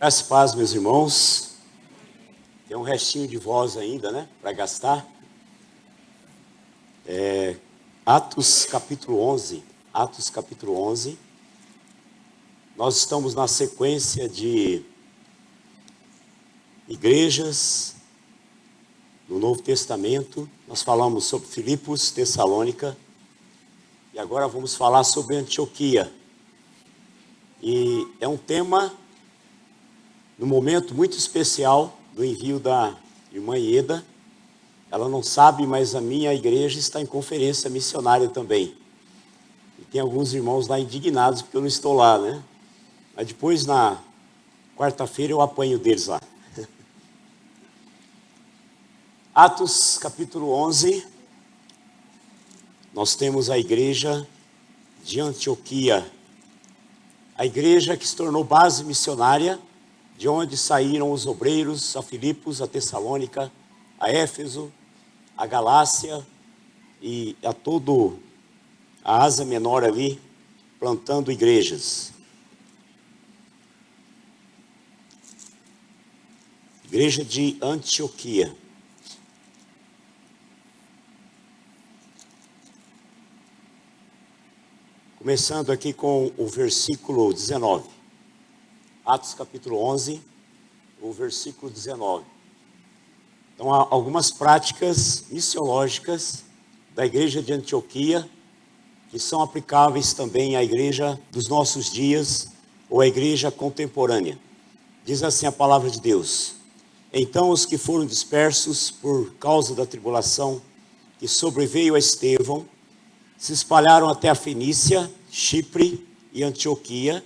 Graças a paz, meus irmãos. Tem um restinho de voz ainda, né? Para gastar. Atos capítulo 11. Atos capítulo 11. Nós estamos na sequência de igrejas no Novo Testamento. Nós falamos sobre Filipos, Tessalônica. E agora vamos falar sobre Antioquia. E é um tema, num momento muito especial, do envio da irmã Ieda. Ela não sabe, mas a minha igreja está em conferência missionária também. E tem alguns irmãos lá indignados porque eu não estou lá, né? Mas depois, na quarta-feira, eu apanho deles lá. Atos capítulo 11. Nós temos a igreja de Antioquia. A igreja que se tornou base missionária, de onde saíram os obreiros a Filipos, a Tessalônica, a Éfeso, a Galácia e a todo a Ásia Menor ali, plantando igrejas. Igreja de Antioquia. Começando aqui com o versículo 19. Atos capítulo 11, o versículo 19. Então, há algumas práticas missiológicas da igreja de Antioquia que são aplicáveis também à igreja dos nossos dias ou à igreja contemporânea. Diz assim a palavra de Deus: Então os que foram dispersos por causa da tribulação que sobreveio a Estevão se espalharam até a Fenícia, Chipre e Antioquia,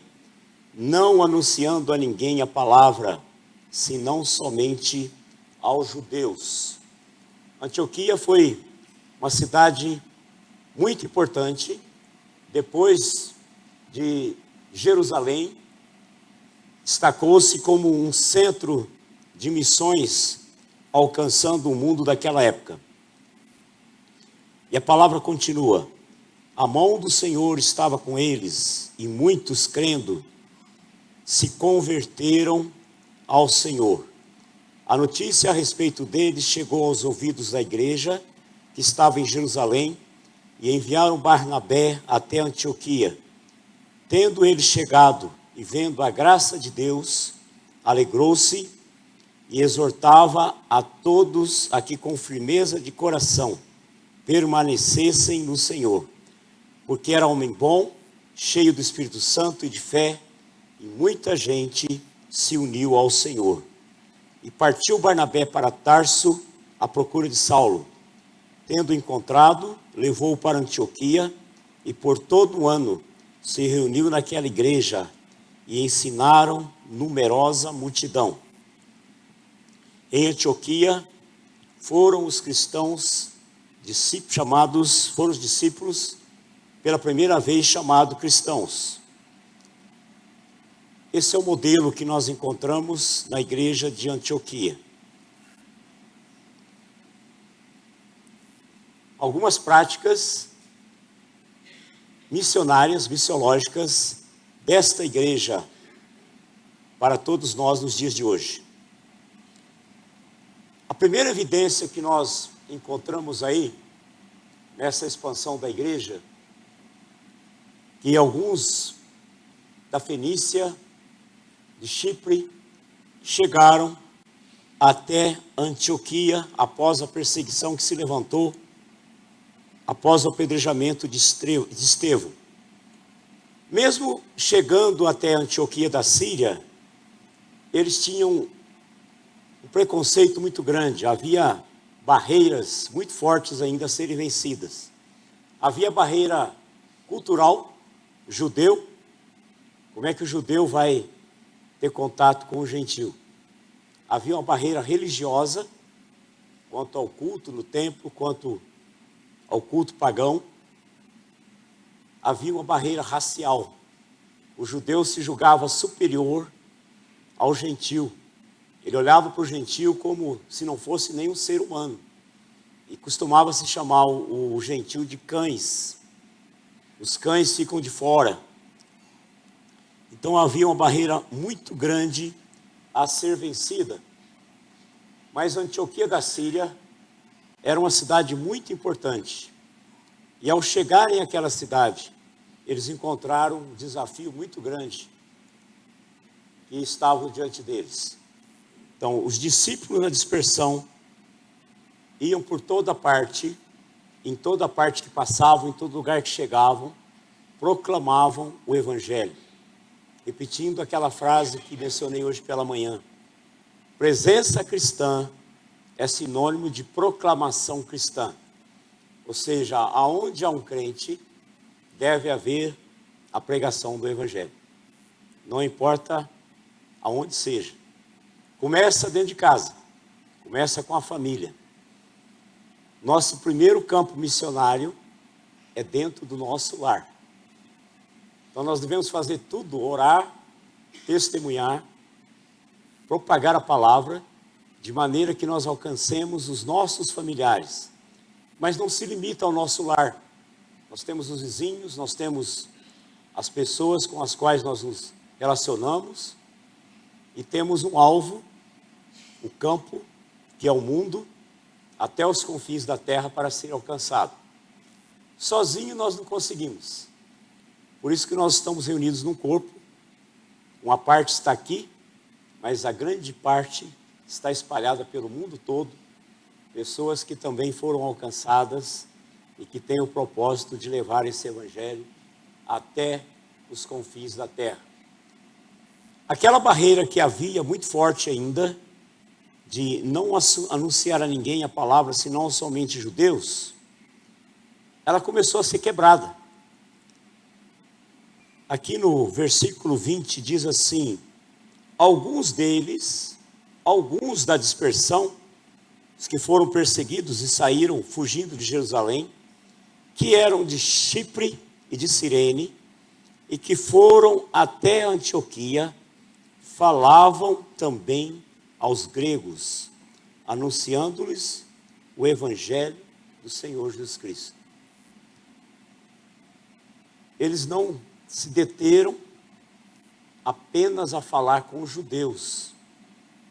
não anunciando a ninguém a palavra, senão somente aos judeus. Antioquia foi uma cidade muito importante. Depois de Jerusalém, destacou-se como um centro de missões, alcançando o mundo daquela época. E a palavra continua: a mão do Senhor estava com eles, e muitos, crendo, se converteram ao Senhor. A notícia a respeito deles chegou aos ouvidos da igreja que estava em Jerusalém, e enviaram Barnabé até Antioquia. Tendo ele chegado e vendo a graça de Deus, alegrou-se e exortava a todos a que com firmeza de coração permanecessem no Senhor, porque era homem bom, cheio do Espírito Santo e de fé, e muita gente se uniu ao Senhor. E partiu Barnabé para Tarso à procura de Saulo. Tendo encontrado, levou-o para Antioquia, e por todo o ano se reuniu naquela igreja e ensinaram numerosa multidão. Em Antioquia foram os cristãos foram os discípulos pela primeira vez chamados cristãos. Esse é o modelo que nós encontramos na igreja de Antioquia. Algumas práticas missionárias, missiológicas desta igreja para todos nós nos dias de hoje. A primeira evidência que nós encontramos aí, nessa expansão da igreja, que alguns da Fenícia, de Chipre, chegaram até Antioquia após a perseguição que se levantou após o apedrejamento de Estevão. Mesmo chegando até Antioquia da Síria, eles tinham um preconceito muito grande. Havia barreiras muito fortes ainda a serem vencidas. Havia barreira cultural, judeu. Como é que o judeu vai ter contato com o gentil? Havia uma barreira religiosa, quanto ao culto no templo, quanto ao culto pagão. Havia uma barreira racial. O judeu se julgava superior ao gentil. Ele olhava para o gentil como se não fosse nem um ser humano. E costumava se chamar o gentil de cães. Os cães ficam de fora. Então havia uma barreira muito grande a ser vencida, mas Antioquia da Síria era uma cidade muito importante. E ao chegarem àquela cidade, eles encontraram um desafio muito grande que estava diante deles. Então, os discípulos na dispersão iam por toda parte, em toda parte que passavam, em todo lugar que chegavam, proclamavam o Evangelho, repetindo aquela frase que mencionei hoje pela manhã. Presença cristã é sinônimo de proclamação cristã. Ou seja, aonde há um crente, deve haver a pregação do Evangelho. Não importa aonde seja. Começa dentro de casa, começa com a família. Nosso primeiro campo missionário é dentro do nosso lar. Então nós devemos fazer tudo, orar, testemunhar, propagar a palavra, de maneira que nós alcancemos os nossos familiares. Mas não se limita ao nosso lar. Nós temos os vizinhos, nós temos as pessoas com as quais nós nos relacionamos, e temos um alvo, o campo, que é o mundo, até os confins da terra para ser alcançado. Sozinho nós não conseguimos. Por isso que nós estamos reunidos num corpo. Uma parte está aqui, mas a grande parte está espalhada pelo mundo todo. Pessoas que também foram alcançadas e que têm o propósito de levar esse Evangelho até os confins da terra. Aquela barreira que havia muito forte ainda, de não anunciar a ninguém a palavra, senão somente judeus, ela começou a ser quebrada. Aqui no versículo 20 diz assim: alguns deles, alguns da dispersão, os que foram perseguidos e saíram fugindo de Jerusalém, que eram de Chipre e de Cirene, e que foram até Antioquia, falavam também aos gregos, anunciando-lhes o Evangelho do Senhor Jesus Cristo. Eles não se deteram apenas a falar com os judeus,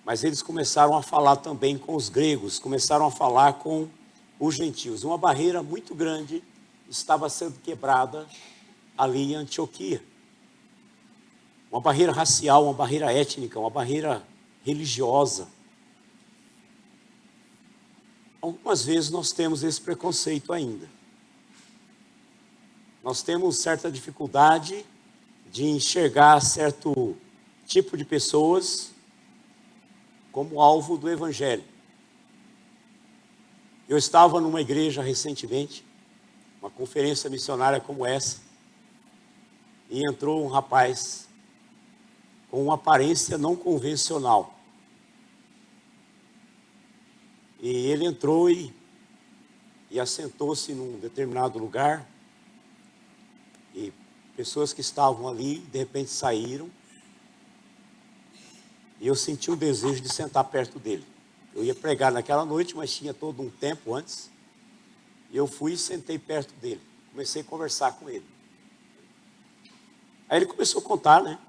mas eles começaram a falar também com os gregos, começaram a falar com os gentios. Uma barreira muito grande estava sendo quebrada ali em Antioquia. Uma barreira racial, uma barreira étnica, uma barreira religiosa. Algumas vezes nós temos esse preconceito ainda. Nós temos certa dificuldade de enxergar certo tipo de pessoas como alvo do Evangelho. Eu estava numa igreja recentemente, uma conferência missionária como essa, e entrou um rapaz com uma aparência não convencional. E ele entrou e assentou-se num determinado lugar, e pessoas que estavam ali, de repente saíram, e eu senti um desejo de sentar perto dele. Eu ia pregar naquela noite, mas tinha todo um tempo antes, e eu fui e sentei perto dele, comecei a conversar com ele. Aí ele começou a contar, né,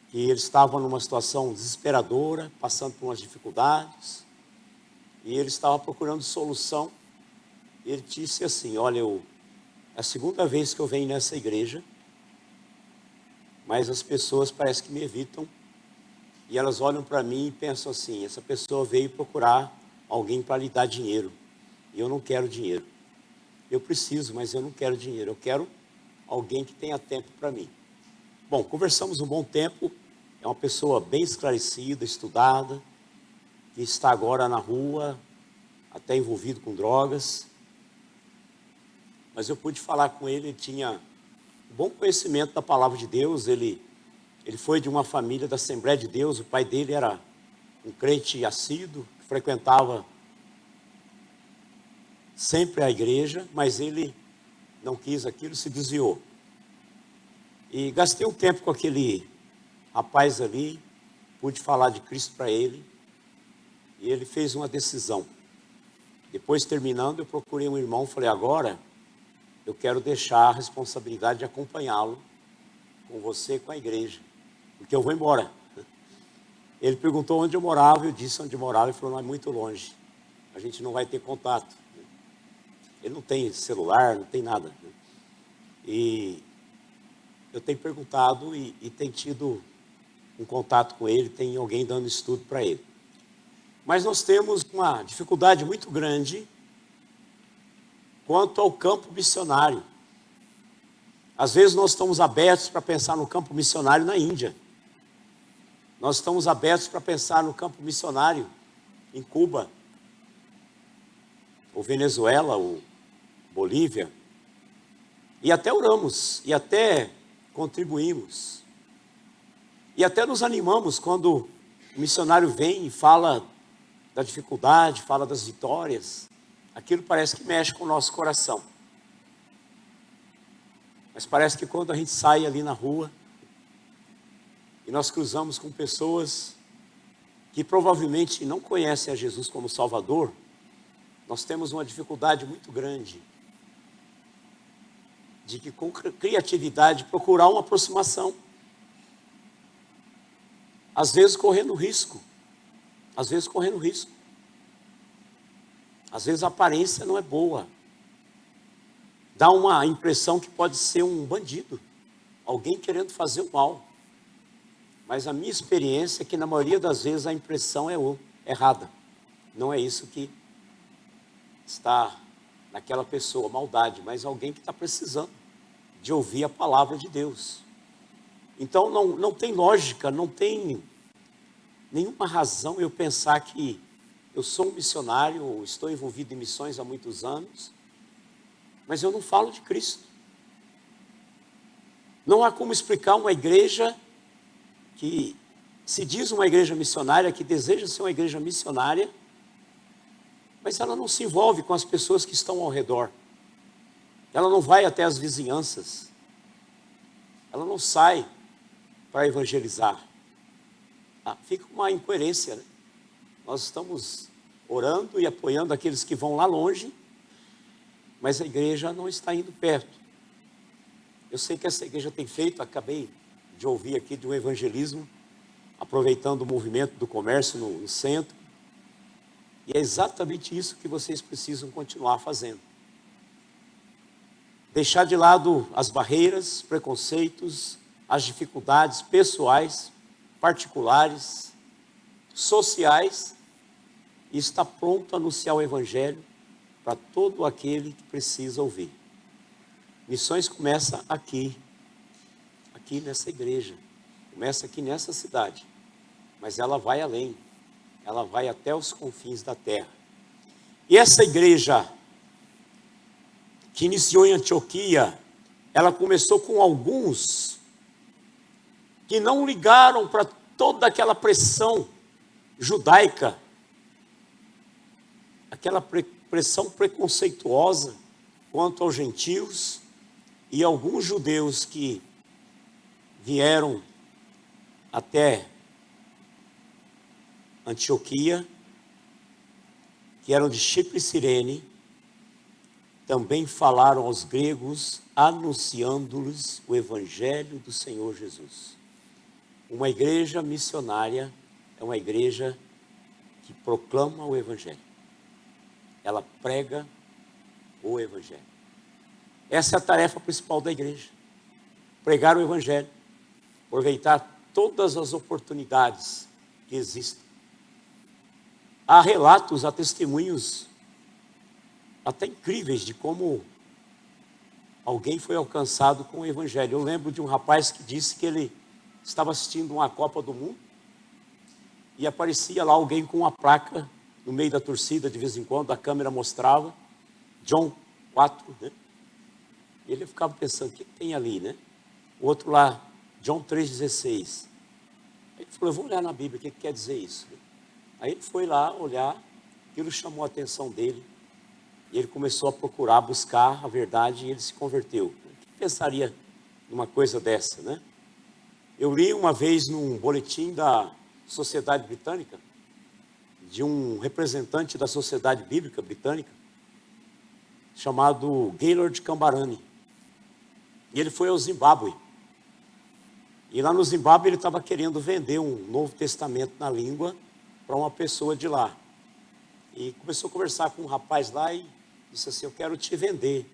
que ele estava numa situação desesperadora, passando por umas dificuldades, e ele estava procurando solução. Ele disse assim: olha, é a segunda vez que eu venho nessa igreja, mas as pessoas parecem que me evitam, e elas olham para mim e pensam assim: essa pessoa veio procurar alguém para lhe dar dinheiro, e eu não quero dinheiro. Eu preciso, mas eu não quero dinheiro, eu quero alguém que tenha tempo para mim. Bom, conversamos um bom tempo. É uma pessoa bem esclarecida, estudada, que está agora na rua, até envolvido com drogas. Mas eu pude falar com ele, ele tinha um bom conhecimento da palavra de Deus, ele foi de uma família da Assembleia de Deus, o pai dele era um crente assíduo, que frequentava sempre a igreja, mas ele não quis aquilo, se desviou. E gastei um tempo com aquele rapaz ali, pude falar de Cristo para ele, e ele fez uma decisão. Depois, terminando, eu procurei um irmão, falei: agora eu quero deixar a responsabilidade de acompanhá-lo com você e com a igreja, porque eu vou embora. Ele perguntou onde eu morava, eu disse onde eu morava, ele falou, não, é muito longe, a gente não vai ter contato. Ele não tem celular, não tem nada. E eu tenho perguntado e tenho tido um contato com ele, tem alguém dando estudo para ele. Mas nós temos uma dificuldade muito grande quanto ao campo missionário. Às vezes nós estamos abertos para pensar no campo missionário na Índia. Nós estamos abertos para pensar no campo missionário em Cuba, ou Venezuela, ou Bolívia. E até oramos, e até contribuímos. E até nos animamos quando o missionário vem e fala da dificuldade, fala das vitórias. Aquilo parece que mexe com o nosso coração. Mas parece que quando a gente sai ali na rua, e nós cruzamos com pessoas que provavelmente não conhecem a Jesus como Salvador, nós temos uma dificuldade muito grande de que com criatividade procurar uma aproximação. Às vezes correndo risco. Às vezes correndo risco. Às vezes a aparência não é boa. Dá uma impressão que pode ser um bandido. Alguém querendo fazer o mal. Mas a minha experiência é que na maioria das vezes a impressão é errada. Não é isso que está naquela pessoa, maldade, mas alguém que está precisando de ouvir a palavra de Deus. Então não tem lógica, não tem nenhuma razão eu pensar que eu sou um missionário, ou estou envolvido em missões há muitos anos, mas eu não falo de Cristo. Não há como explicar uma igreja que se diz uma igreja missionária, que deseja ser uma igreja missionária, mas ela não se envolve com as pessoas que estão ao redor. Ela não vai até as vizinhanças. Ela não sai para evangelizar. Fica uma incoerência, né? Nós estamos orando e apoiando aqueles que vão lá longe, mas a igreja não está indo perto. Eu sei que essa igreja tem feito, acabei de ouvir aqui de um evangelismo, aproveitando o movimento do comércio no centro, e é exatamente isso que vocês precisam continuar fazendo. Deixar de lado as barreiras, preconceitos, as dificuldades pessoais, particulares, sociais, e estar pronto a anunciar o evangelho para todo aquele que precisa ouvir. Missões começa aqui nessa igreja, começa aqui nessa cidade, mas ela vai além, ela vai até os confins da terra. E essa igreja que iniciou em Antioquia, ela começou com alguns que não ligaram para toda aquela pressão judaica, aquela pressão preconceituosa quanto aos gentios, e alguns judeus que vieram até Antioquia, que eram de Chipre e Cirene, também falaram aos gregos, anunciando-lhes o evangelho do Senhor Jesus. Uma igreja missionária é uma igreja que proclama o evangelho. Ela prega o evangelho. Essa é a tarefa principal da igreja. Pregar o evangelho. Aproveitar todas as oportunidades que existem. Há relatos, há testemunhos até incríveis de como alguém foi alcançado com o evangelho. Eu lembro de um rapaz que disse que ele estava assistindo uma Copa do Mundo e aparecia lá alguém com uma placa no meio da torcida, de vez em quando a câmera mostrava John 4, né? E ele ficava pensando, o que tem ali, né? O outro lá, John 3,16. Aí ele falou, eu vou olhar na Bíblia, o que quer dizer isso? Aí ele foi lá olhar, aquilo chamou a atenção dele, e ele começou a procurar, buscar a verdade, e ele se converteu. Quem pensaria numa coisa dessa, né? Eu li uma vez num boletim da Sociedade Britânica, de um representante da Sociedade Bíblica Britânica, chamado Gaylord Cambarani. E ele foi ao Zimbábue. E lá no Zimbábue ele estava querendo vender um Novo Testamento na língua para uma pessoa de lá. E começou a conversar com um rapaz lá e disse assim: eu quero te vender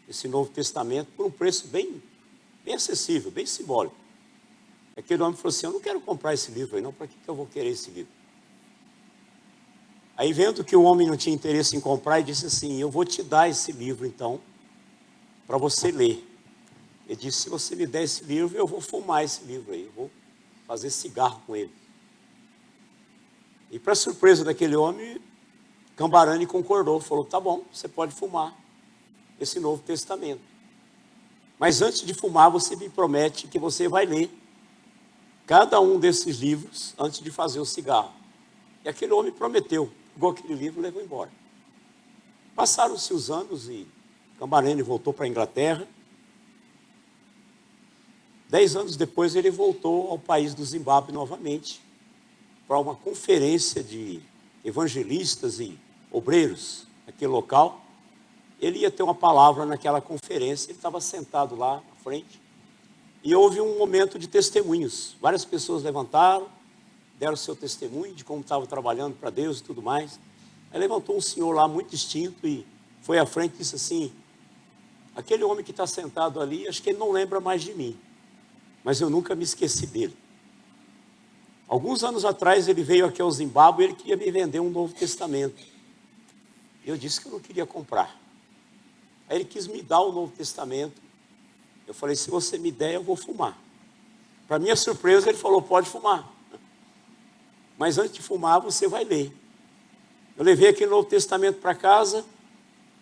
esse Novo Testamento por um preço bem acessível, bem simbólico. Aquele homem falou assim: eu não quero comprar esse livro aí não, para que eu vou querer esse livro? Aí vendo que o homem não tinha interesse em comprar, ele disse assim: eu vou te dar esse livro então, para você ler. Ele disse: se você me der esse livro, eu vou fumar esse livro aí, eu vou fazer cigarro com ele. E para surpresa daquele homem, Cambarani concordou, falou: tá bom, você pode fumar esse Novo Testamento. Mas antes de fumar, você me promete que você vai ler cada um desses livros antes de fazer o cigarro. E aquele homem prometeu, pegou aquele livro e levou embora. Passaram-se os anos e Cambarani voltou para a Inglaterra. 10 anos depois ele voltou ao país do Zimbábue novamente para uma conferência de evangelistas e obreiros naquele local. Ele ia ter uma palavra naquela conferência, ele estava sentado lá à frente e houve um momento de testemunhos. Várias pessoas levantaram, deram seu testemunho de como estavam trabalhando para Deus e tudo mais. Aí levantou um senhor lá muito distinto e foi à frente e disse assim: aquele homem que está sentado ali, acho que ele não lembra mais de mim, mas eu nunca me esqueci dele. Alguns anos atrás ele veio aqui ao Zimbábue e ele queria me vender um Novo Testamento. Eu disse que eu não queria comprar. Aí ele quis me dar o Novo Testamento. Eu falei: se você me der, eu vou fumar. Para minha surpresa, ele falou: pode fumar. Mas antes de fumar, você vai ler. Eu levei aquele Novo Testamento para casa,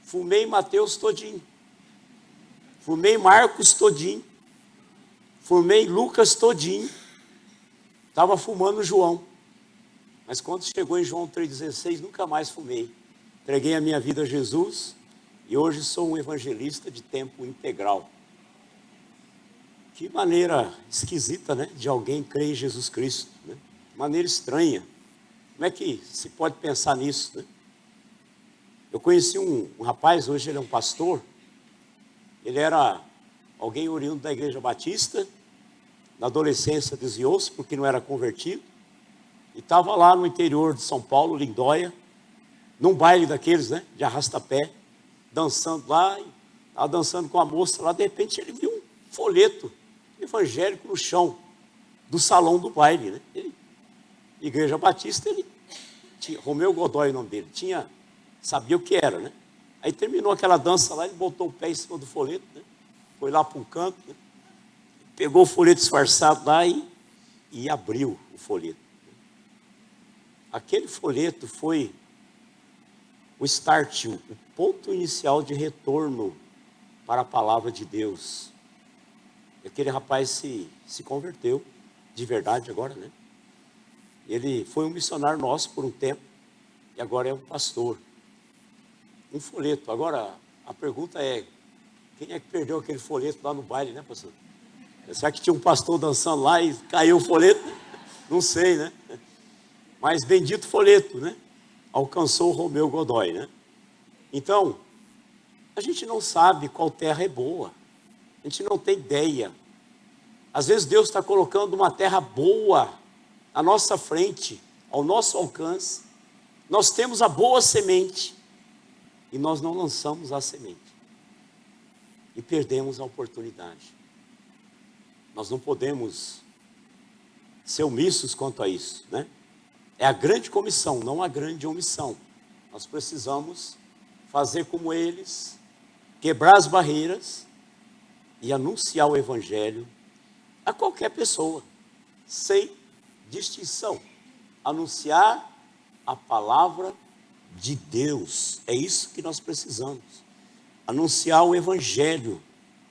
fumei Mateus todinho, fumei Marcos todinho, fumei Lucas todinho, estava fumando João. Mas quando chegou em João 3,16, nunca mais fumei. Entreguei a minha vida a Jesus e hoje sou um evangelista de tempo integral. Que maneira esquisita, né? De alguém crer em Jesus Cristo, né? Maneira estranha. Como é que se pode pensar nisso, né? Eu conheci um rapaz, hoje ele é um pastor. Ele era alguém oriundo da Igreja Batista. Na adolescência desviou-se porque não era convertido. E estava lá no interior de São Paulo, Lindóia, num baile daqueles, né? De arrasta-pé, dançando lá. Estava dançando com a moça lá. De repente ele viu um folheto evangélico no chão do salão do baile, né? Igreja Batista, ele tinha, Romeu Godoy, o nome dele, sabia o que era, né? Aí terminou aquela dança lá, ele botou o pé em cima do folheto, né? Foi lá para um canto, né? Pegou o folheto disfarçado lá e abriu o folheto. Aquele folheto foi o start, o ponto inicial de retorno para a palavra de Deus. E aquele rapaz se converteu, de verdade agora, né? Ele foi um missionário nosso por um tempo e agora é um pastor. Um folheto. Agora, a pergunta é: quem é que perdeu aquele folheto lá no baile, né, pastor? Será que tinha um pastor dançando lá e caiu o folheto? Não sei, né? Mas bendito folheto, né? Alcançou o Romeu Godoy, né? Então, a gente não sabe qual terra é boa. A gente não tem ideia. Às vezes Deus está colocando uma terra boa à nossa frente, ao nosso alcance. Nós temos a boa semente e nós não lançamos a semente e perdemos a oportunidade. Nós não podemos ser omissos quanto a isso, né? É a grande comissão, não a grande omissão. Nós precisamos fazer como eles, quebrar as barreiras e anunciar o evangelho a qualquer pessoa, sem distinção. Anunciar a palavra de Deus. É isso que nós precisamos. Anunciar o evangelho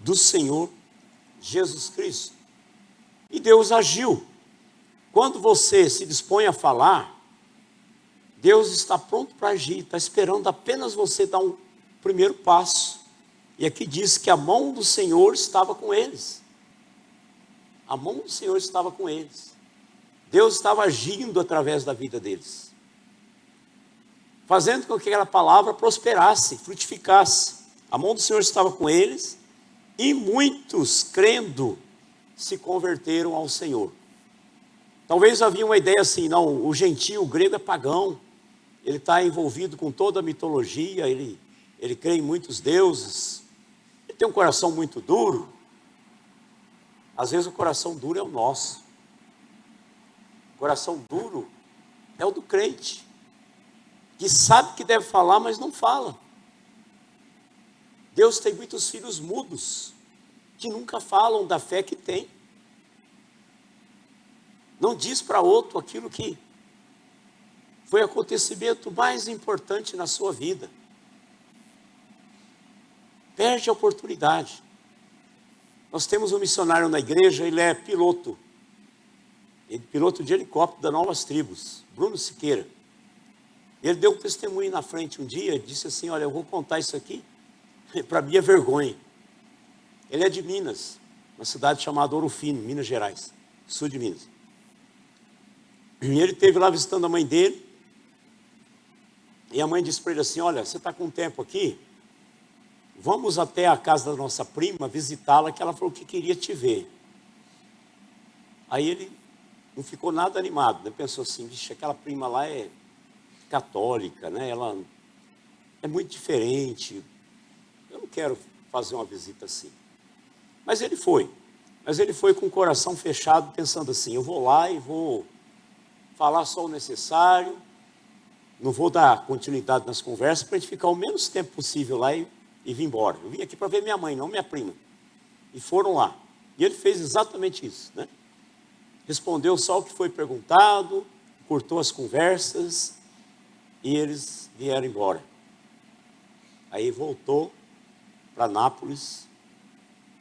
do Senhor Jesus Cristo. E Deus agiu. Quando você se dispõe a falar, Deus está pronto para agir, está esperando apenas você dar um primeiro passo. E aqui diz que a mão do Senhor estava com eles. A mão do Senhor estava com eles. Deus estava agindo através da vida deles, fazendo com que aquela palavra prosperasse, frutificasse. A mão do Senhor estava com eles e muitos crendo se converteram ao Senhor. Talvez havia uma ideia assim, não, o gentio, o grego é pagão, ele está envolvido com toda a mitologia, ele crê em muitos deuses, ele tem um coração muito duro. Às vezes o coração duro é o nosso. O coração duro é o do crente, que sabe que deve falar, mas não fala. Deus tem muitos filhos mudos, que nunca falam da fé que tem. Não diz para outro aquilo que foi o acontecimento mais importante na sua vida. Perde a oportunidade. Nós temos um missionário na igreja, ele é piloto. Ele é piloto de helicóptero da Novas Tribos, Bruno Siqueira. Ele deu um testemunho na frente um dia, disse assim, olha, eu vou contar isso aqui, para mim é vergonha. Ele é de Minas, uma cidade chamada Ouro Fino, Minas Gerais, sul de Minas. E ele esteve lá visitando a mãe dele, e a mãe disse para ele assim, olha, você está com tempo aqui? Vamos até a casa da nossa prima, visitá-la, que ela falou que queria te ver. Aí ele não ficou nada animado, né? Pensou assim, vixe, aquela prima lá é católica, né? Ela é muito diferente, eu não quero fazer uma visita assim. Mas ele foi com o coração fechado, pensando assim, eu vou lá e vou falar só o necessário, não vou dar continuidade nas conversas, para a gente ficar o menos tempo possível lá e vir embora. Eu vim aqui para ver minha mãe, não minha prima. E foram lá. E ele fez exatamente isso, né? Respondeu só o que foi perguntado, cortou as conversas e eles vieram embora. Aí voltou para Nápoles.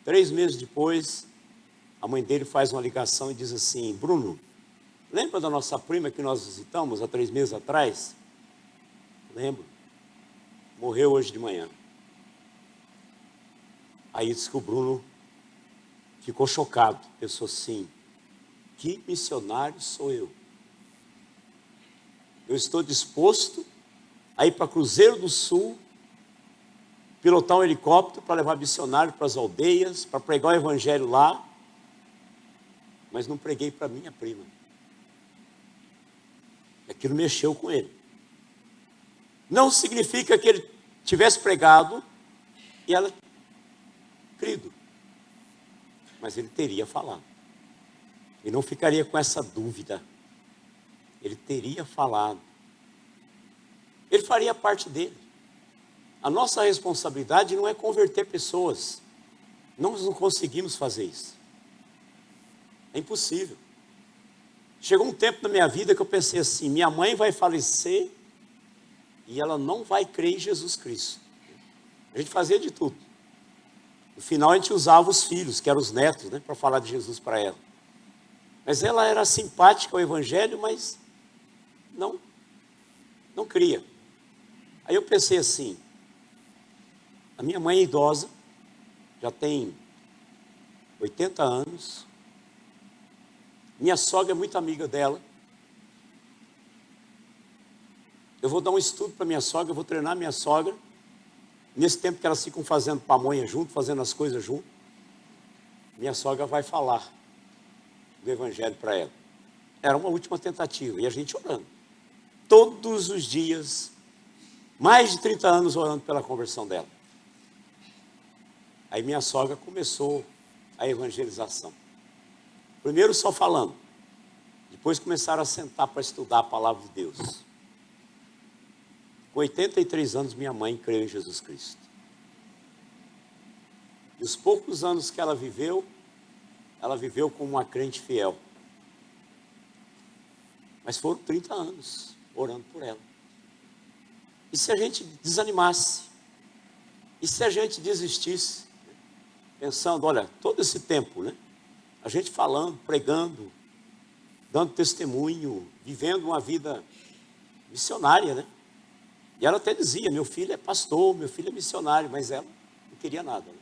3 meses depois, a mãe dele faz uma ligação e diz assim, Bruno, lembra da nossa prima que nós visitamos há 3 meses atrás? Lembro. Morreu hoje de manhã. Aí disse que o Bruno ficou chocado, pensou assim, que missionário sou eu? Eu estou disposto a ir para Cruzeiro do Sul, pilotar um helicóptero para levar missionário para as aldeias, para pregar o evangelho lá, mas não preguei para minha prima. Aquilo mexeu com ele. Não significa que ele tivesse pregado e ela crido, mas ele teria falado. E não ficaria com essa dúvida. Ele teria falado. Ele faria parte dele. A nossa responsabilidade não é converter pessoas. Nós não conseguimos fazer isso. É impossível. Chegou um tempo na minha vida que eu pensei assim, minha mãe vai falecer e ela não vai crer em Jesus Cristo. A gente fazia de tudo. No final a gente usava os filhos, que eram os netos, né, para falar de Jesus para ela. Mas ela era simpática ao evangelho, mas não cria. Aí eu pensei assim, a minha mãe é idosa, já tem 80 anos, minha sogra é muito amiga dela, eu vou dar um estudo para minha sogra, eu vou treinar minha sogra, nesse tempo que elas ficam fazendo pamonha junto, fazendo as coisas junto, minha sogra vai falar do evangelho para ela. Era uma última tentativa, e a gente orando. Todos os dias, mais de 30 anos orando pela conversão dela. Aí minha sogra começou a evangelização. Primeiro só falando, depois começaram a sentar para estudar a palavra de Deus. Com 83 anos, minha mãe creu em Jesus Cristo. E os poucos anos que ela viveu como uma crente fiel. Mas foram 30 anos orando por ela. E se a gente desanimasse? E se a gente desistisse? Pensando, olha, todo esse tempo, né? A gente falando, pregando, dando testemunho, vivendo uma vida missionária, né? E ela até dizia, meu filho é pastor, meu filho é missionário, mas ela não queria nada. Né?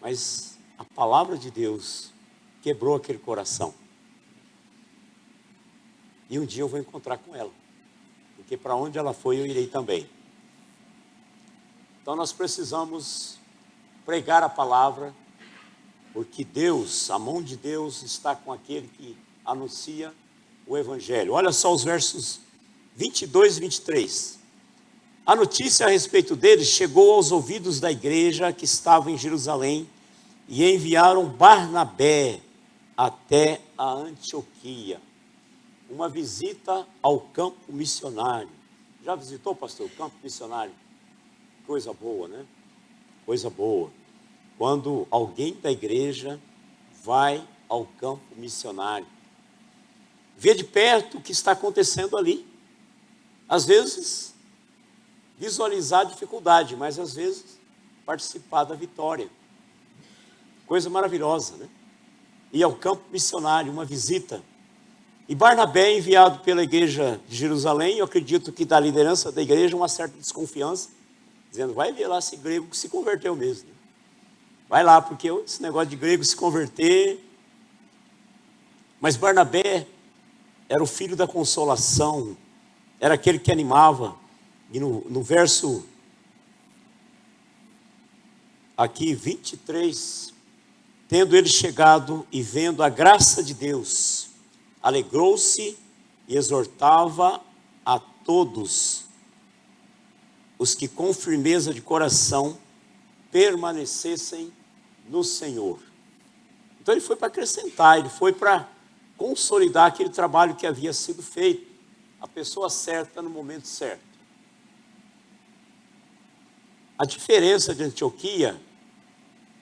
Mas a palavra de Deus quebrou aquele coração. E um dia eu vou encontrar com ela. Porque para onde ela foi, eu irei também. Então nós precisamos pregar a palavra, porque Deus, a mão de Deus está com aquele que anuncia o Evangelho. Olha só os versos 22 e 23. A notícia a respeito deles chegou aos ouvidos da igreja que estava em Jerusalém, e enviaram Barnabé até a Antioquia. Uma visita ao campo missionário. Já visitou, pastor, o campo missionário? Coisa boa, né? Coisa boa. Quando alguém da igreja vai ao campo missionário, vê de perto o que está acontecendo ali. Às vezes, visualizar a dificuldade, mas às vezes, participar da vitória. Coisa maravilhosa, né? Ir ao campo missionário, uma visita. E Barnabé, enviado pela igreja de Jerusalém, eu acredito que da liderança da igreja, uma certa desconfiança, dizendo, vai ver lá esse grego que se converteu mesmo. Vai lá, porque esse negócio de grego se converter. Mas Barnabé era o filho da consolação, era aquele que animava. E no verso aqui 23, tendo ele chegado e vendo a graça de Deus, alegrou-se e exortava a todos os que com firmeza de coração permanecessem no Senhor. Então ele foi para acrescentar, ele foi para consolidar aquele trabalho que havia sido feito, a pessoa certa no momento certo. A diferença de Antioquia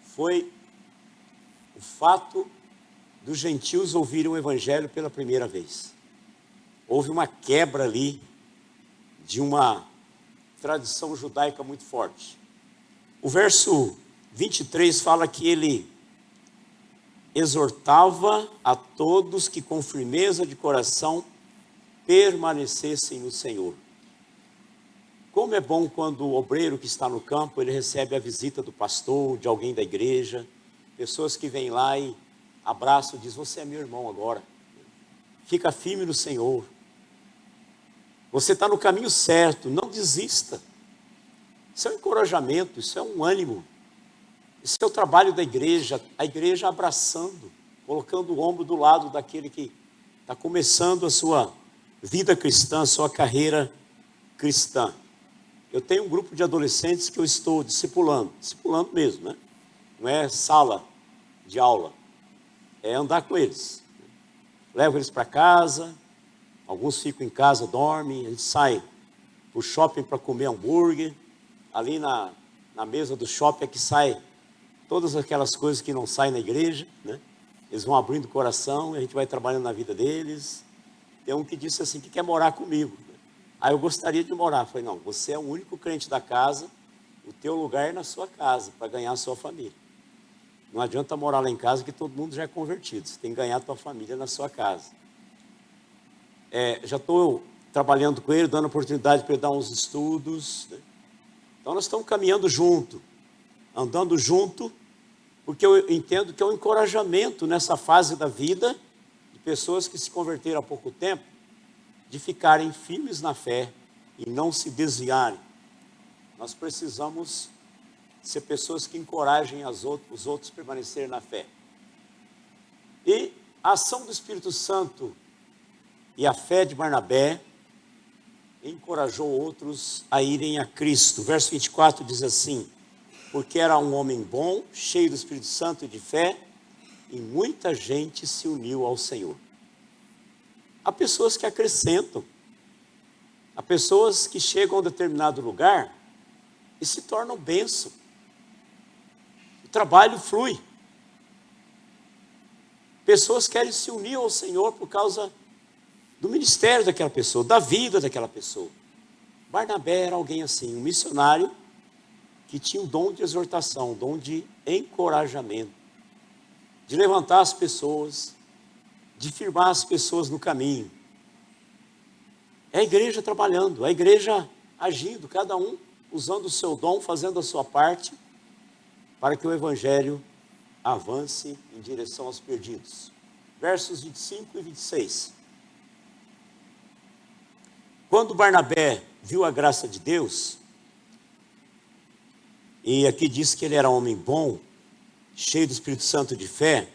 foi o fato dos gentios ouvirem o evangelho pela primeira vez. Houve uma quebra ali de uma tradição judaica muito forte. O verso 23 fala que ele exortava a todos que com firmeza de coração permanecessem no Senhor. Como é bom quando o obreiro que está no campo, ele recebe a visita do pastor, de alguém da igreja, pessoas que vêm lá e abraçam e dizem, você é meu irmão agora, fica firme no Senhor, você está no caminho certo, não desista. Isso é um encorajamento, isso é um ânimo, isso é o trabalho da igreja, a igreja abraçando, colocando o ombro do lado daquele que está começando a sua vida cristã, a sua carreira cristã. Eu tenho um grupo de adolescentes que eu estou discipulando mesmo, né? Não é sala de aula, é andar com eles. Levo eles para casa, alguns ficam em casa, dormem, a gente sai para o shopping para comer hambúrguer, ali na mesa do shopping é que sai todas aquelas coisas que não saem na igreja, né? Eles vão abrindo o coração, a gente vai trabalhando na vida deles. Tem um que disse assim, que quer morar comigo. Aí eu gostaria de morar. Eu falei, não, você é o único crente da casa, o teu lugar é na sua casa, para ganhar a sua família. Não adianta morar lá em casa que todo mundo já é convertido, você tem que ganhar a tua família na sua casa. Já estou trabalhando com ele, dando oportunidade para ele dar uns estudos, né? Então nós estamos caminhando junto, andando junto, porque eu entendo que é um encorajamento nessa fase da vida, de pessoas que se converteram há pouco tempo, de ficarem firmes na fé e não se desviarem. Nós precisamos ser pessoas que encorajem os outros a permanecerem na fé. E a ação do Espírito Santo e a fé de Barnabé encorajou outros a irem a Cristo. Verso 24 diz assim, porque era um homem bom, cheio do Espírito Santo e de fé, e muita gente se uniu ao Senhor. Há pessoas que acrescentam, há pessoas que chegam a um determinado lugar e se tornam bênção. O trabalho flui. Pessoas querem se unir ao Senhor por causa do ministério daquela pessoa, da vida daquela pessoa. Barnabé era alguém assim, um missionário que tinha um dom de exortação, um dom de encorajamento, de levantar as pessoas, de firmar as pessoas no caminho. É a igreja trabalhando, a igreja agindo, cada um usando o seu dom, fazendo a sua parte, para que o evangelho avance em direção aos perdidos. Versos 25 e 26. Quando Barnabé viu a graça de Deus, e aqui diz que ele era homem bom, cheio do Espírito Santo de fé,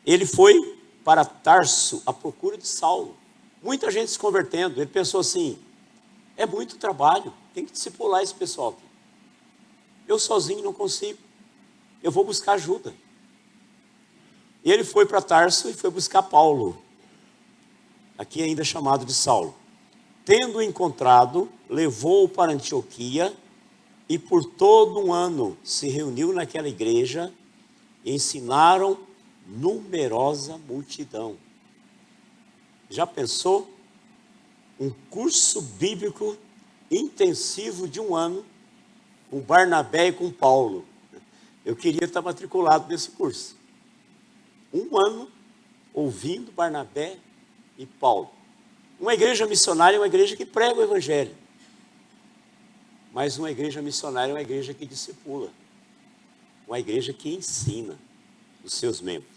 ele foi para Tarso à procura de Saulo. Muita gente se convertendo. Ele pensou assim: é muito trabalho, tem que discipular esse pessoal aqui. Eu sozinho não consigo, eu vou buscar ajuda. E ele foi para Tarso e foi buscar Paulo, aqui ainda chamado de Saulo. Tendo-o encontrado, levou-o para Antioquia e por todo um ano se reuniu naquela igreja e ensinaram numerosa multidão. Já pensou? Um curso bíblico intensivo de um ano com Barnabé e com Paulo. Eu queria estar matriculado nesse curso. Um ano ouvindo Barnabé e Paulo. Uma igreja missionária é uma igreja que prega o evangelho. Mas uma igreja missionária é uma igreja que discipula. Uma igreja que ensina os seus membros.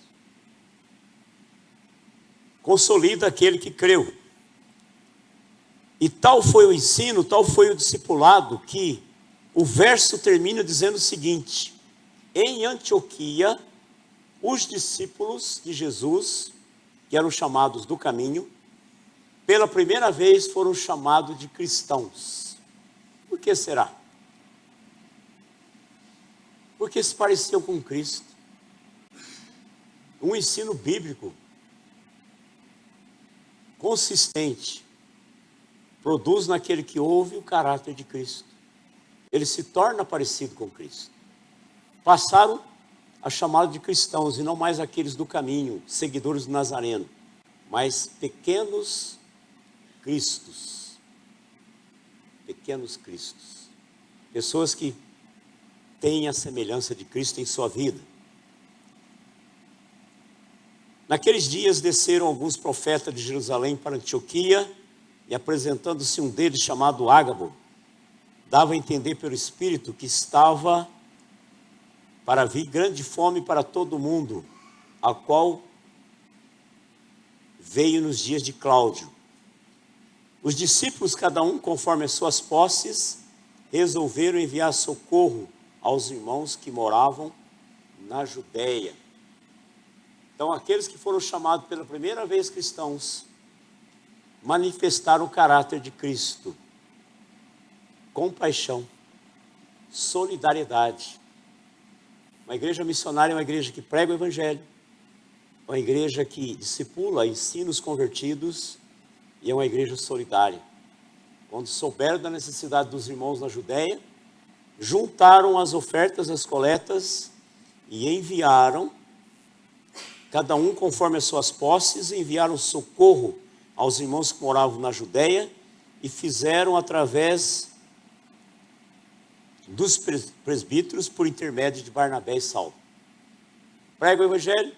Consolida aquele que creu. E tal foi o ensino, tal foi o discipulado, que o verso termina dizendo o seguinte: em Antioquia, os discípulos de Jesus, que eram chamados do caminho, pela primeira vez foram chamados de cristãos. Por que será? Porque se pareciam com Cristo. Um ensino bíblico consistente produz naquele que ouve o caráter de Cristo. Ele se torna parecido com Cristo. Passaram a chamá-lo de cristãos e não mais aqueles do caminho, seguidores do Nazareno, mas pequenos cristos. Pequenos cristos. Pessoas que têm a semelhança de Cristo em sua vida. Naqueles dias desceram alguns profetas de Jerusalém para Antioquia e apresentando-se um deles chamado Ágabo, dava a entender pelo Espírito que estava para vir grande fome para todo o mundo, a qual veio nos dias de Cláudio. Os discípulos, cada um conforme as suas posses, resolveram enviar socorro aos irmãos que moravam na Judéia. Então, aqueles que foram chamados pela primeira vez cristãos, manifestaram o caráter de Cristo. Compaixão, solidariedade. Uma igreja missionária é uma igreja que prega o evangelho, uma igreja que discipula, ensina os convertidos, e é uma igreja solidária. Quando souberam da necessidade dos irmãos na Judéia, juntaram as ofertas, as coletas, e enviaram, cada um conforme as suas posses, enviaram socorro aos irmãos que moravam na Judéia, e fizeram através dos presbíteros por intermédio de Barnabé e Saulo. Prega o evangelho,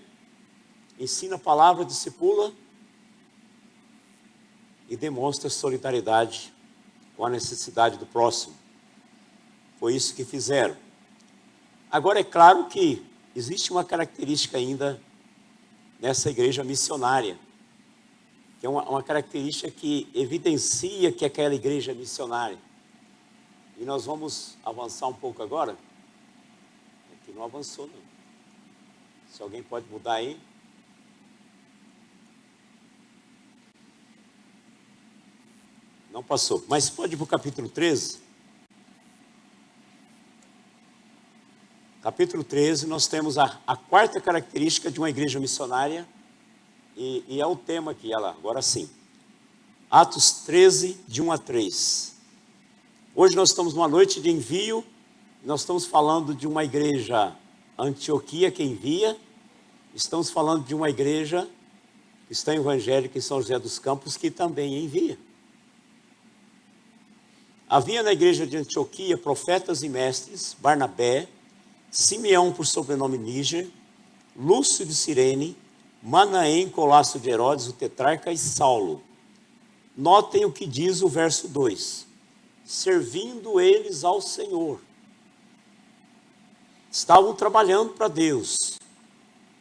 ensina a palavra, discipula e demonstra solidariedade com a necessidade do próximo. Foi isso que fizeram. Agora é claro que existe uma característica ainda nessa igreja missionária, que é uma característica que evidencia que aquela igreja é missionária. E nós vamos avançar um pouco agora. Aqui não avançou não. Se alguém pode mudar aí. Não passou. Mas pode ir para o capítulo 13. Capítulo 13, nós temos a quarta característica de uma igreja missionária. E é o tema aqui, olha lá, agora sim. Atos 13, de 1 a 3. Hoje nós estamos numa noite de envio, nós estamos falando de uma igreja Antioquia que envia, estamos falando de uma igreja cristã evangélica em São José dos Campos que também envia. Havia na igreja de Antioquia profetas e mestres, Barnabé, Simeão por sobrenome Níger, Lúcio de Cirene, Manaém, Colasso de Herodes, o tetrarca e Saulo. Notem o que diz o verso 2. Servindo eles ao Senhor. Estavam trabalhando para Deus,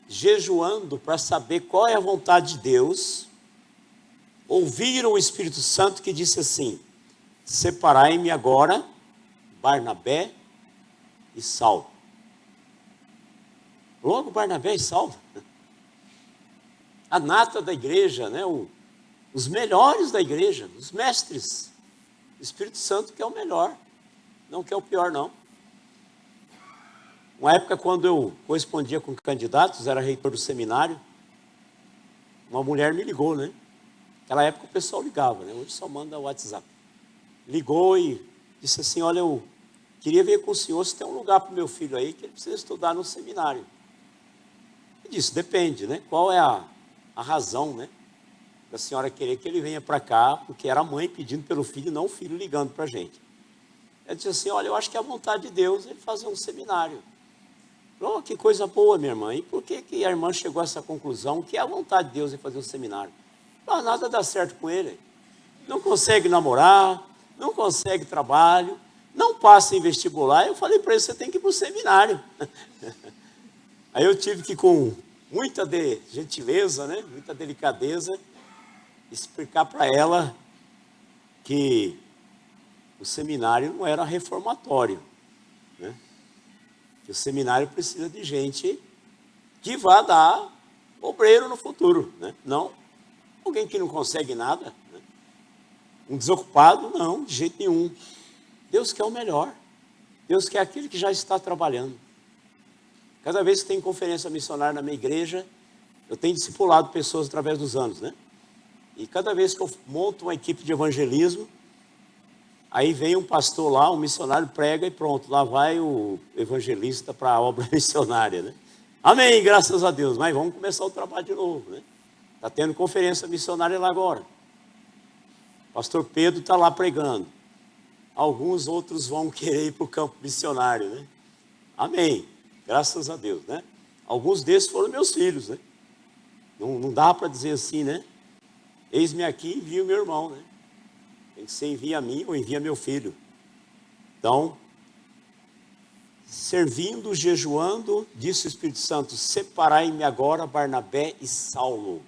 jejuando para saber qual é a vontade de Deus. Ouviram o Espírito Santo que disse assim: separai-me agora Barnabé e Saulo. Logo Barnabé e Saulo. A nata da igreja, né? Os melhores da igreja, os mestres. O Espírito Santo que é o melhor, não que é o pior, não. Uma época, quando eu correspondia com candidatos, era reitor do seminário, uma mulher me ligou, né? Naquela época o pessoal ligava, né? Hoje só manda o WhatsApp. Ligou e disse assim: olha, eu queria ver com o senhor se tem um lugar para o meu filho aí, que ele precisa estudar no seminário. Eu disse: depende, né? Qual é a razão, né? Da senhora querer que ele venha para cá, porque era a mãe pedindo pelo filho, não o filho ligando para a gente. Ela disse assim: olha, eu acho que é a vontade de Deus ele fazer um seminário. Oh, que coisa boa, minha irmã. E por que a irmã chegou a essa conclusão que é a vontade de Deus em fazer um seminário? Ah, nada dá certo com ele. Não consegue namorar, não consegue trabalho, não passa em vestibular. Eu falei para ele: você tem que ir para o seminário. Aí eu tive que, com muita gentileza, né, muita delicadeza, explicar para ela que o seminário não era reformatório, né? Que o seminário precisa de gente que vá dar obreiro no futuro, né? Não alguém que não consegue nada, né? Um desocupado, não, de jeito nenhum. Deus quer o melhor. Deus quer aquele que já está trabalhando. Cada vez que tem conferência missionária na minha igreja, eu tenho discipulado pessoas através dos anos, né? E cada vez que eu monto uma equipe de evangelismo, aí vem um pastor lá, um missionário, prega e pronto, lá vai o evangelista para a obra missionária, né? Amém, graças a Deus. Mas vamos começar o trabalho de novo, né? Está tendo conferência missionária lá agora. Pastor Pedro está lá pregando. Alguns outros vão querer ir para o campo missionário, né? Amém, graças a Deus, né? Alguns desses foram meus filhos, né? Não dá para dizer assim, né? Eis-me aqui, envia o meu irmão, né? Tem que ser envia a mim ou envia meu filho. Então, servindo, jejuando, disse o Espírito Santo: separai-me agora Barnabé e Saulo.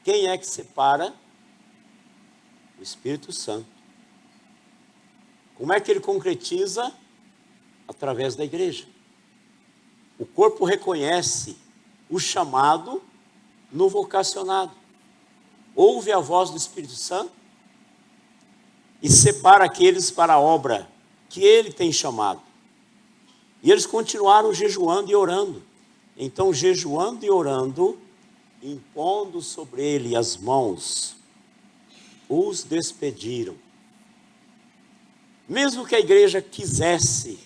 Quem é que separa? O Espírito Santo. Como é que ele concretiza? Através da igreja. O corpo reconhece o chamado no vocacionado. Ouve a voz do Espírito Santo e separa aqueles para a obra que ele tem chamado. E eles continuaram jejuando e orando. Então, jejuando e orando, impondo sobre ele as mãos, os despediram. Mesmo que a igreja quisesse,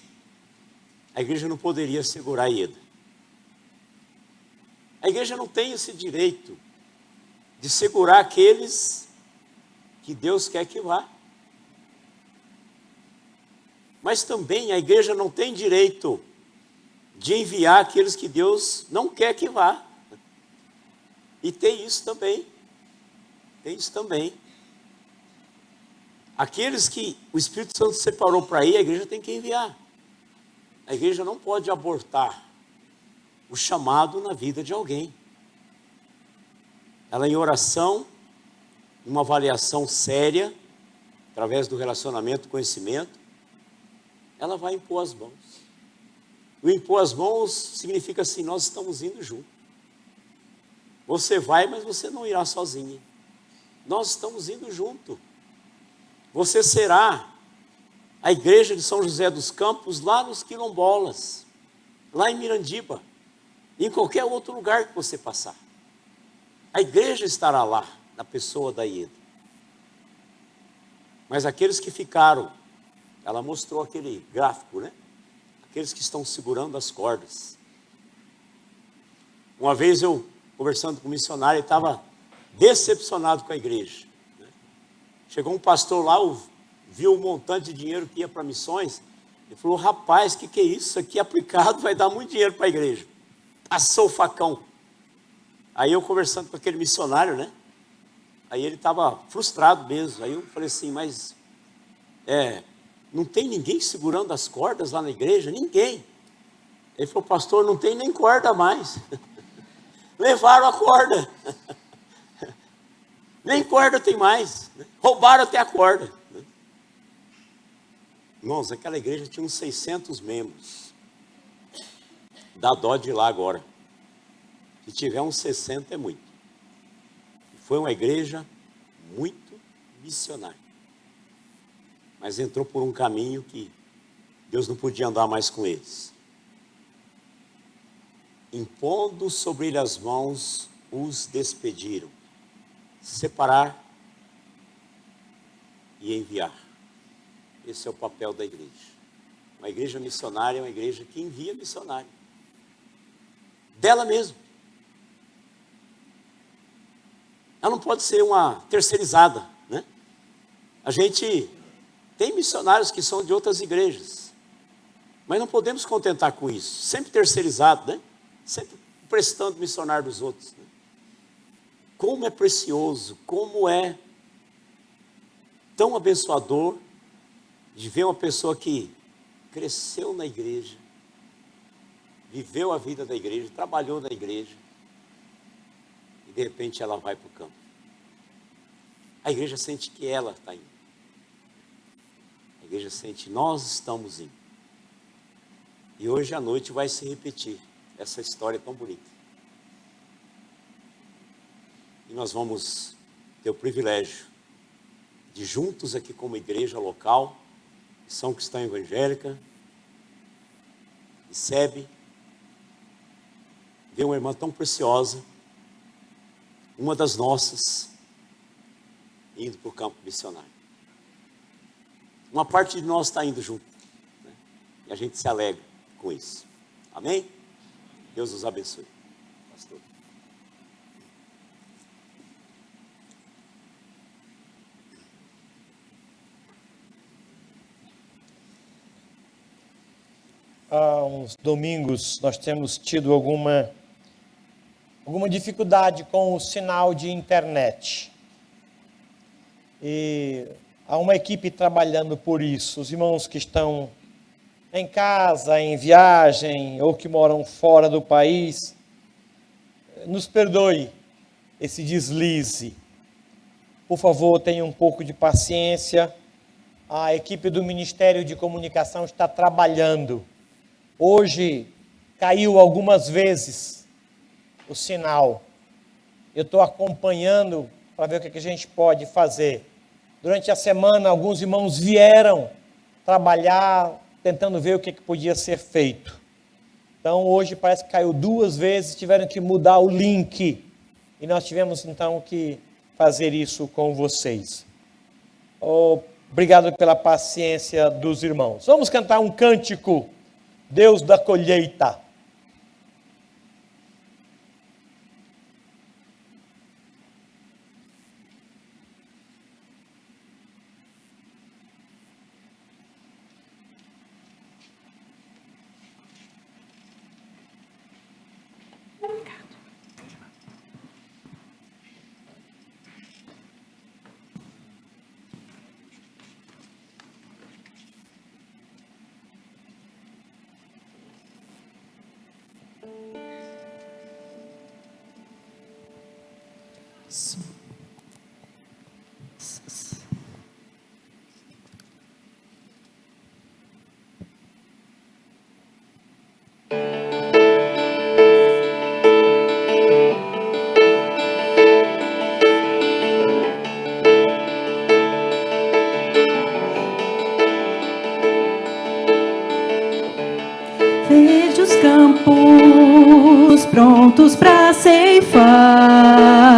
a igreja não poderia segurar Ieda. A igreja não tem esse direito de segurar aqueles que Deus quer que vá. Mas também a igreja não tem direito de enviar aqueles que Deus não quer que vá. E tem isso também. Tem isso também. Aqueles que o Espírito Santo separou para ir, a igreja tem que enviar. A igreja não pode abortar o chamado na vida de alguém. Ela, em oração, uma avaliação séria, através do relacionamento, conhecimento, ela vai impor as mãos. O impor as mãos significa assim: nós estamos indo juntos. Você vai, mas você não irá sozinha. Nós estamos indo junto. Você será a igreja de São José dos Campos lá nos Quilombolas, lá em Mirandiba, em qualquer outro lugar que você passar. A igreja estará lá, na pessoa da Ieda. Mas aqueles que ficaram, ela mostrou aquele gráfico, né? Aqueles que estão segurando as cordas. Uma vez eu, conversando com um missionário, estava decepcionado com a igreja. Chegou um pastor lá, viu um montante de dinheiro que ia para missões, e falou: rapaz, que é isso? Isso aqui aplicado vai dar muito dinheiro para a igreja. Passou o facão. Aí eu conversando com aquele missionário, né? Aí ele estava frustrado mesmo. Aí eu falei assim: mas não tem ninguém segurando as cordas lá na igreja? Ninguém. Ele falou: pastor, não tem nem corda mais. Levaram a corda. Nem corda tem mais. Roubaram até a corda. Irmãos, aquela igreja tinha uns 600 membros. Dá dó de ir lá agora. Se tiver uns 60 é muito. Foi uma igreja muito missionária. Mas entrou por um caminho que Deus não podia andar mais com eles. Impondo sobre ele as mãos, os despediram. Separar e enviar. Esse é o papel da igreja. Uma igreja missionária é uma igreja que envia missionário. Dela mesmo. Ela não pode ser uma terceirizada, né? A gente tem missionários que são de outras igrejas, mas não podemos contentar com isso. Sempre terceirizado, né? Sempre prestando missionário dos outros, né? Como é precioso, como é tão abençoador de ver uma pessoa que cresceu na igreja, viveu a vida da igreja, trabalhou na igreja, e de repente ela vai para o campo. A igreja sente que ela está indo. A igreja sente que nós estamos indo. E hoje à noite vai se repetir essa história tão bonita. E nós vamos ter o privilégio de juntos aqui como igreja local, São Cristã Evangélica, e SEB, ver uma irmã tão preciosa, uma das nossas, indo para o campo missionário. Uma parte de nós está indo junto, né? E a gente se alegra com isso. Amém? Deus os abençoe. Pastor. Há uns domingos nós temos tido alguma dificuldade com o sinal de internet. E há uma equipe trabalhando por isso. Os irmãos que estão em casa, em viagem, ou que moram fora do país, nos perdoe esse deslize. Por favor, tenha um pouco de paciência. A equipe do Ministério de Comunicação está trabalhando. Hoje caiu algumas vezes o sinal. Eu estou acompanhando para ver o que a gente pode fazer. Durante a semana, alguns irmãos vieram trabalhar, tentando ver o que podia ser feito. Então, hoje parece que caiu 2 vezes, tiveram que mudar o link. E nós tivemos, então, que fazer isso com vocês. Obrigado pela paciência dos irmãos. Vamos cantar um cântico, Deus da colheita. Vede os campos prontos para ceifar.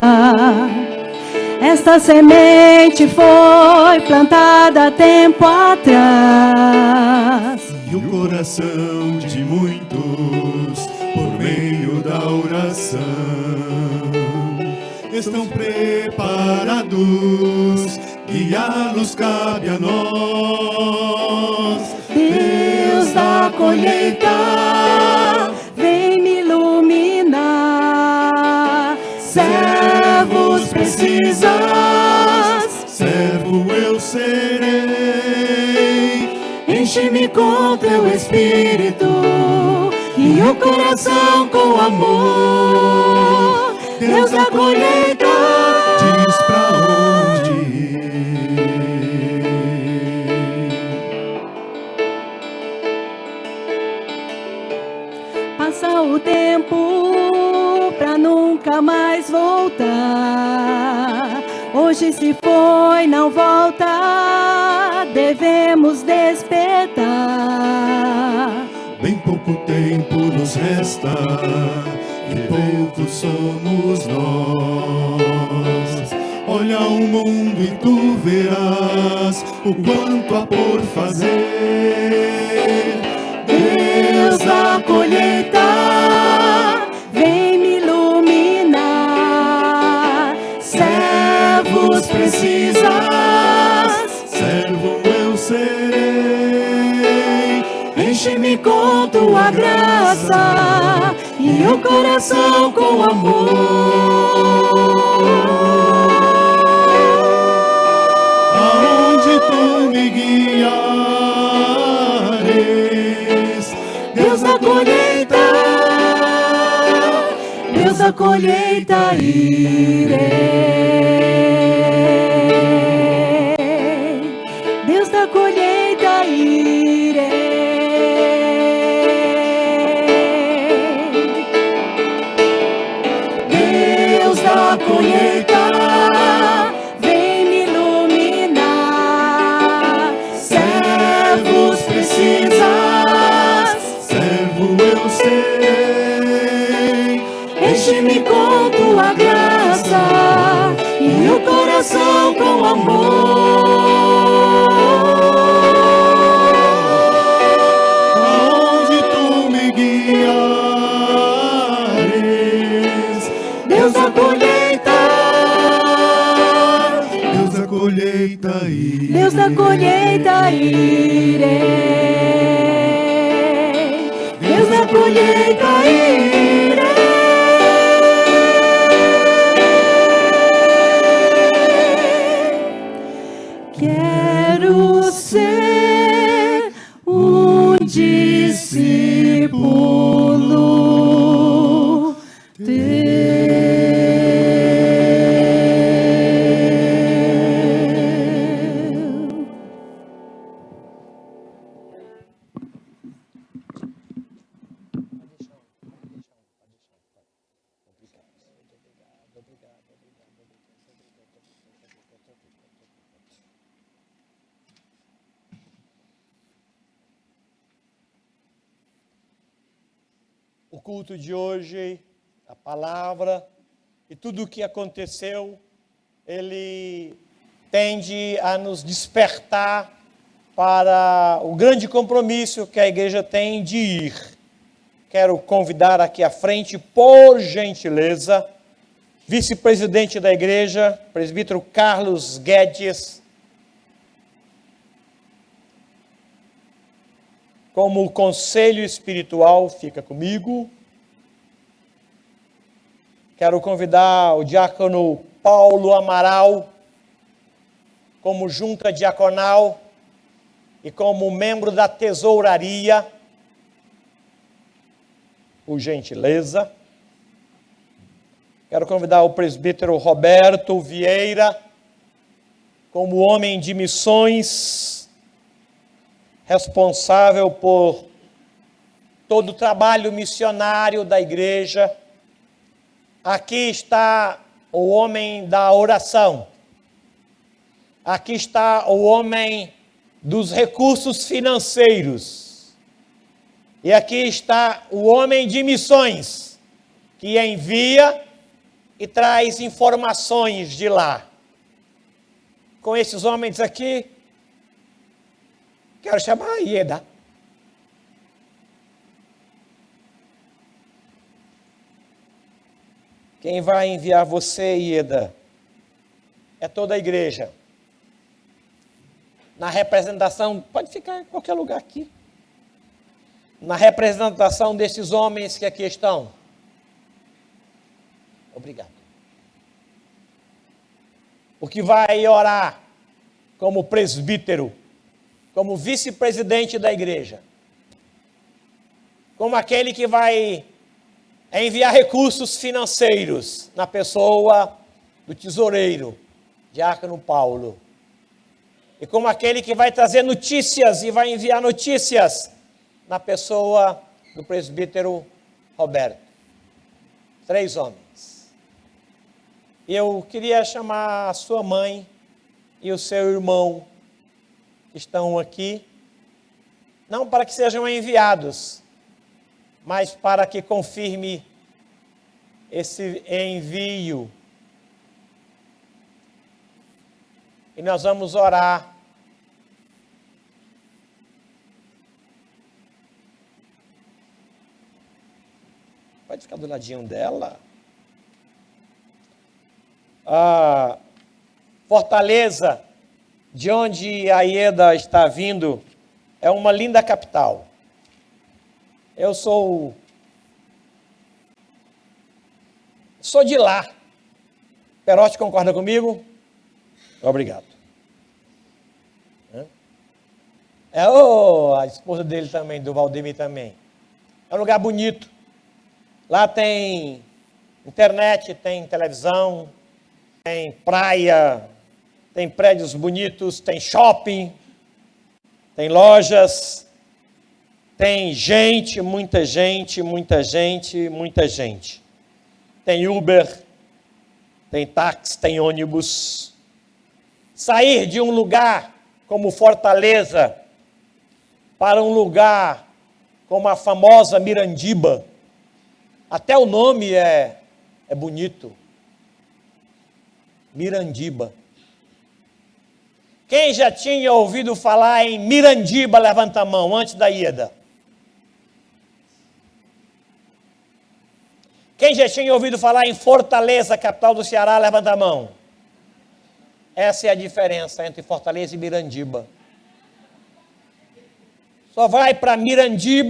Esta semente foi plantada há tempo atrás. E o coração de muitos, por meio da oração, estão preparados, guiá-los cabe a nós. Deus da colheita, vem me iluminar. Servos precisas, Servo eu serei, enche-me com teu espírito e o coração com amor. Deus da colheita, diz pra onde ir. passa o tempo pra volta. Hoje se foi, não volta. Devemos despertar. Bem pouco tempo nos resta e poucos somos nós. Olha o mundo e tu verás o quanto há por fazer. Deus da colheita, vem me iluminar. Servos precisas, Servo eu serei. enche-me com tua graça e o coração com amor. Aonde tu me guiares, Deus da colheita, Deus da colheita, irei. Deus da colheita, irei. Deus da colheita, vem me iluminar. Servos precisas, servo eu serei. enche-me com tua graça e o coração com amor. Aonde tu me guiares, Deus da colheita, Deus da colheita irei. Deus da colheita, irei. Deus da colheita, irei. Quero ser um discípulo teu. O culto de hoje, a palavra e tudo o que aconteceu, ele tende a nos despertar para o grande compromisso que a igreja tem de ir. Quero convidar aqui à frente, por gentileza, vice-presidente da igreja, presbítero Carlos Guedes, como conselho espiritual, fica comigo. Quero convidar o diácono Paulo Amaral, como junta diaconal e como membro da tesouraria, por gentileza. Quero convidar o presbítero Roberto Vieira, como homem de missões, responsável por todo o trabalho missionário da igreja. Aqui está o homem da oração. Aqui está o homem dos recursos financeiros. E aqui está o homem de missões, que envia e traz informações de lá. Com esses homens aqui, quero chamar a Ieda. Quem vai enviar você, Ieda, é toda a igreja. Na representação, pode ficar em qualquer lugar aqui. Na representação desses homens que aqui estão. Obrigado. O que vai orar como presbítero, como vice-presidente da igreja, como aquele que vai enviar recursos financeiros na pessoa do tesoureiro, diácono Paulo, e como aquele que vai trazer notícias e vai enviar notícias na pessoa do presbítero Roberto. 3 homens. Eu queria chamar a sua mãe e o seu irmão que estão aqui, não para que sejam enviados, mas para que confirme esse envio. E nós vamos orar. Pode ficar do ladinho dela. A Fortaleza, de onde a Ieda está vindo, é uma linda capital. Eu sou de lá. Perotti concorda comigo? Obrigado. A esposa dele também, do Valdemir também. É um lugar bonito. Lá tem internet, tem televisão, tem praia, tem prédios bonitos, tem shopping, tem lojas, tem gente, muita gente, muita gente, muita gente. Tem Uber, tem táxi, tem ônibus. Sair de um lugar como Fortaleza para um lugar como a famosa Mirandiba, até o nome é bonito. Mirandiba. Quem já tinha ouvido falar em Mirandiba, levanta a mão, antes da Ieda. Quem já tinha ouvido falar em Fortaleza, capital do Ceará, levanta a mão. Essa é a diferença entre Fortaleza e Mirandiba. Só vai para Mirandiba